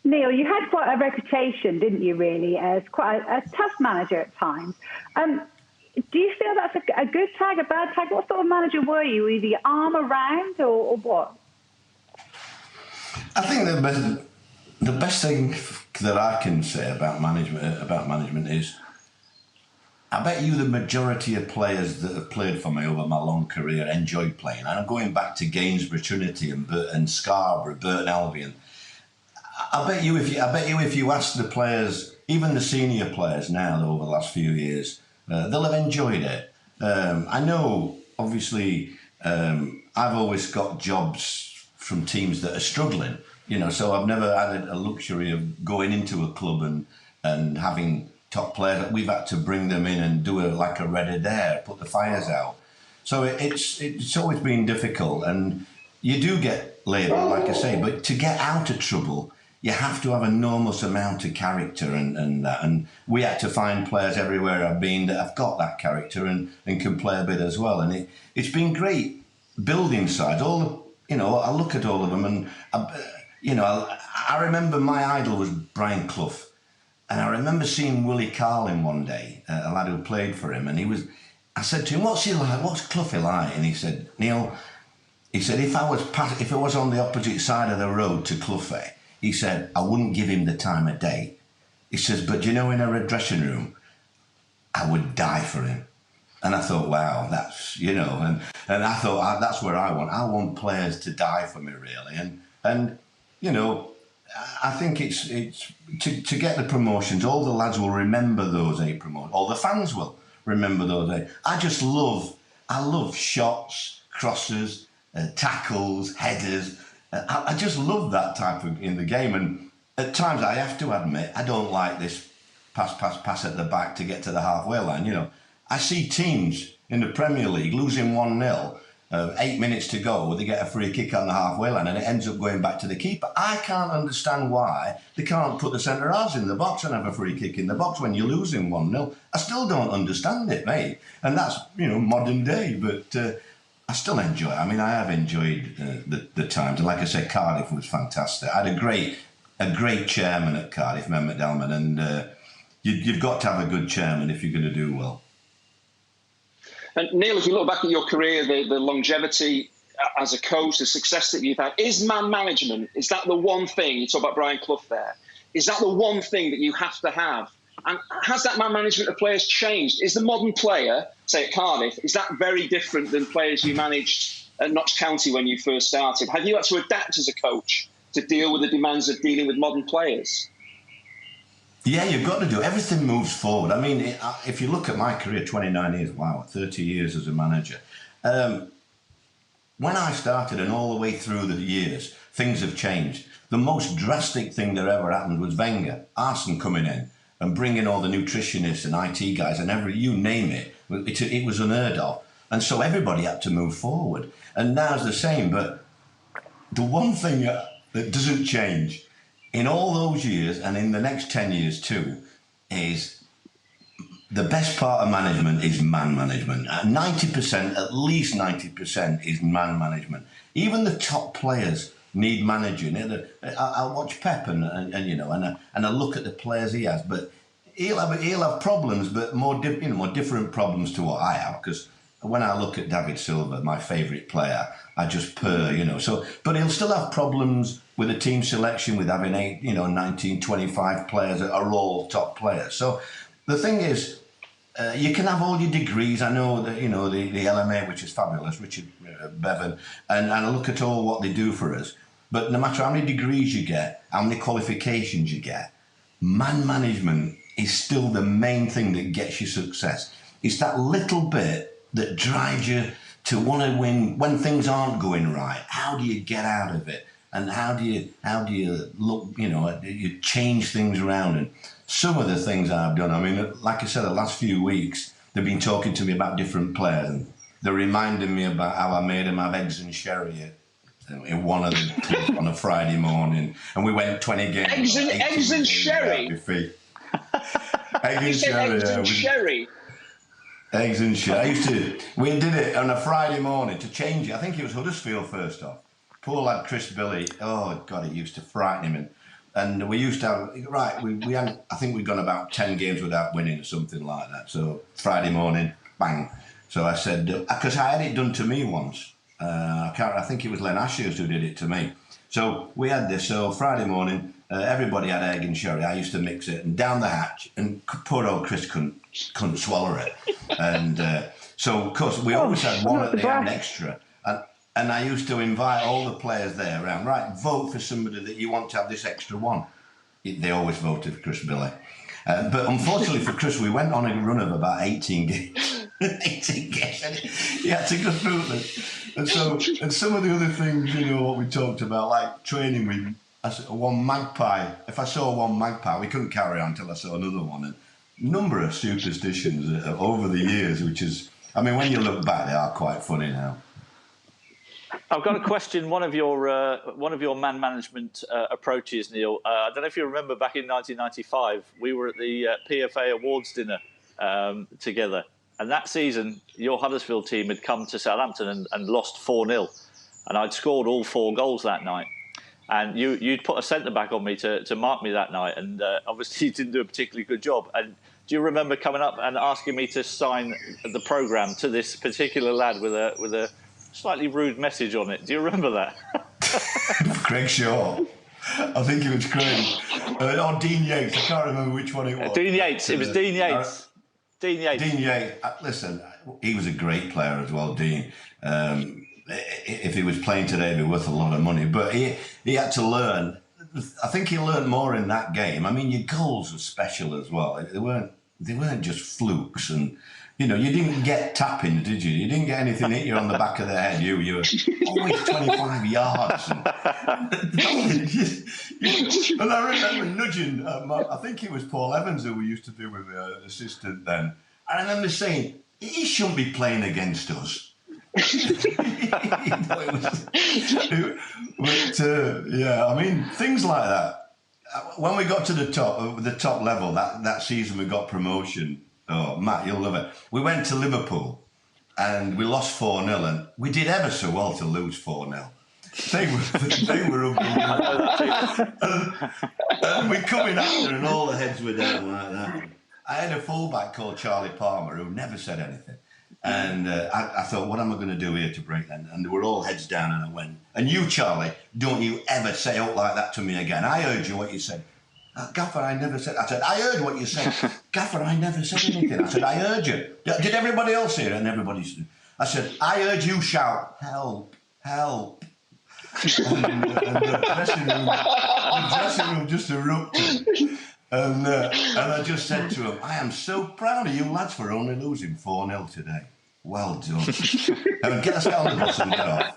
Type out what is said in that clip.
Neil, you had quite a reputation, didn't you, really, as quite a tough manager at times. Do you feel that's a good tag, a bad tag? What sort of manager were you? Were you the arm around or what? I think the best thing that I can say about management is, I bet you the majority of players that have played for me over my long career enjoyed playing. And I'm going back to Gainsborough, Trinity, and Scarborough, Burton Albion. I bet you if you ask the players, even the senior players now over the last few years, they'll have enjoyed it. I know, obviously, I've always got jobs from teams that are struggling, so I've never had a luxury of going into a club and having top players. We've had to bring them in and do like a red Adair, put the fires out. So it's always been difficult, and you do get labelled, like I say, but to get out of trouble, you have to have an enormous amount of character and that. And we had to find players everywhere I've been that have got that character and can play a bit as well. And it's been great building sides. I look at all of them, and I remember my idol was Brian Clough, and I remember seeing Willie Carlin one day, a lad who played for him, and I said to him, "What's he like? What's Cloughy like?" And he said, "Neil," he said, if I was on the opposite side of the road to Cloughy, he said, I wouldn't give him the time of day. He says, but in a dressing room, I would die for him. And I thought, wow, that's, and I thought, that's where I want players to die for me, really. And I think it's to get the promotions, all the lads will remember those 8 promotions, all the fans will remember those 8. I love shots, crosses, tackles, headers. I just love that type of in the game, and at times I have to admit I don't like this pass at the back to get to the halfway line. I see teams in the Premier League losing 1-0, 8 minutes to go, they get a free kick on the halfway line and it ends up going back to the keeper. I can't understand why they can't put the centre halves in the box and have a free kick in the box when you're losing 1-0. I still don't understand it, mate, and that's modern day, but. I still enjoy it. I mean, I have enjoyed the times. And like I said, Cardiff was fantastic. I had a great chairman at Cardiff, Mehmet Delman, and you've got to have a good chairman if you're going to do well. And Neil, if you look back at your career, the longevity as a coach, the success that you've had, is man management, is that the one thing, you talk about Brian Clough there, is that the one thing that you have to have? And has that man management of players changed? Is the modern player, say at Cardiff, is that very different than players you managed at Notts County when you first started? Have you had to adapt as a coach to deal with the demands of dealing with modern players? Yeah, you've got to do. Everything moves forward. I mean, if you look at my career, 29 years, wow, 30 years as a manager. When I started and all the way through the years, things have changed. The most drastic thing that ever happened was Wenger, Arsene coming in and bringing all the nutritionists and IT guys and you name it. It was unheard of. And so everybody had to move forward. And now it's the same. But the one thing that doesn't change in all those years and in the next 10 years too is the best part of management is man management. 90%, at least 90% is man management. Even the top players need managing. I watch Pep and I look at the players he has, but he'll have problems, but more different problems to what I have. Because when I look at David Silva, my favourite player, I just purr, So, but he'll still have problems with a team selection, with having 19, 25 players that are all top players. So the thing is, you can have all your degrees. I know that, the LMA, which is fabulous, Richard Bevan, and I look at all what they do for us. But no matter how many degrees you get, how many qualifications you get, man management is still the main thing that gets you success. It's that little bit that drives you to want to win when things aren't going right. How do you get out of it? And how do you look, you change things around? And some of the things I've done, I mean, like I said, the last few weeks, they've been talking to me about different players. And they're reminding me about how I made them have eggs and sherry in one of the on a Friday morning, and we went 20 games. Eggs and sherry. Eggs and sherry. Eggs and sherry. We did it on a Friday morning to change it. I think it was Huddersfield first off. Poor lad Chris Billy. Oh God, it used to frighten him. And we used to have, right, we hadn't, I think we'd gone about 10 games without winning or something like that. So Friday morning, bang. So I said, because I had it done to me once. I think it was Len Ashers who did it to me. So we had this, so Friday morning, everybody had egg and sherry. I used to mix it and down the hatch, and poor old Chris couldn't swallow it. And so, of course, we always had one at the end extra. And I used to invite all the players there around, right, vote for somebody that you want to have this extra one. They always voted for Chris Billy. But unfortunately for Chris, we went on a run of about 18 games. 18 games. And he had to go through them. And some of the other things, what we talked about, like training with one magpie. If I saw one magpie, we couldn't carry on until I saw another one. And a number of superstitions over the years, which is, I mean, when you look back, they are quite funny now. I've got a question. One of your man management approaches, Neil. I don't know if you remember back in 1995, we were at the PFA Awards dinner together, and that season your Huddersfield team had come to Southampton and lost 4-0, and I'd scored all 4 goals that night. And you'd put a centre back on me to mark me that night, and obviously you didn't do a particularly good job. And do you remember coming up and asking me to sign the programme to this particular lad with a slightly rude message on it? Do you remember that? Craig Shaw. I think it was Craig. Or Dean Yates. I can't remember which one it was. Dean Yates. It was Dean Yates. Dean Yates. Dean Yates. Listen, he was a great player as well, Dean. If he was playing today, it'd be worth a lot of money. But he had to learn. I think he learned more in that game. I mean, your goals were special as well. They weren't just flukes, and you didn't get tapping, did you? You didn't get anything hit you on the back of the head. You were always 25 yards. And I remember nudging. I think it was Paul Evans who we used to do with the assistant then. I remember saying, he shouldn't be playing against us. Yeah, I mean, things like that. When we got to the top level, that season we got promotion. Oh, Matt, you'll love it. We went to Liverpool and we lost 4-0, and we did ever so well to lose 4-0. They were up. And we're coming after, and all the heads were down like that. I had a fullback called Charlie Palmer who never said anything. And I thought, what am I going to do here to break them? And they were all heads down, and I went, and you, Charlie, don't you ever say out like that to me again. I heard you what you said. Gaffer, I never said. I said, I heard what you said. Gaffer, I never said anything. I said, I heard you. Did everybody else hear it? And everybody said, I said, I heard you shout, help, help. And the dressing room just erupted. And I just said to him, I am so proud of you lads for only losing 4-0 today. Well done. Get us down the bus and get off.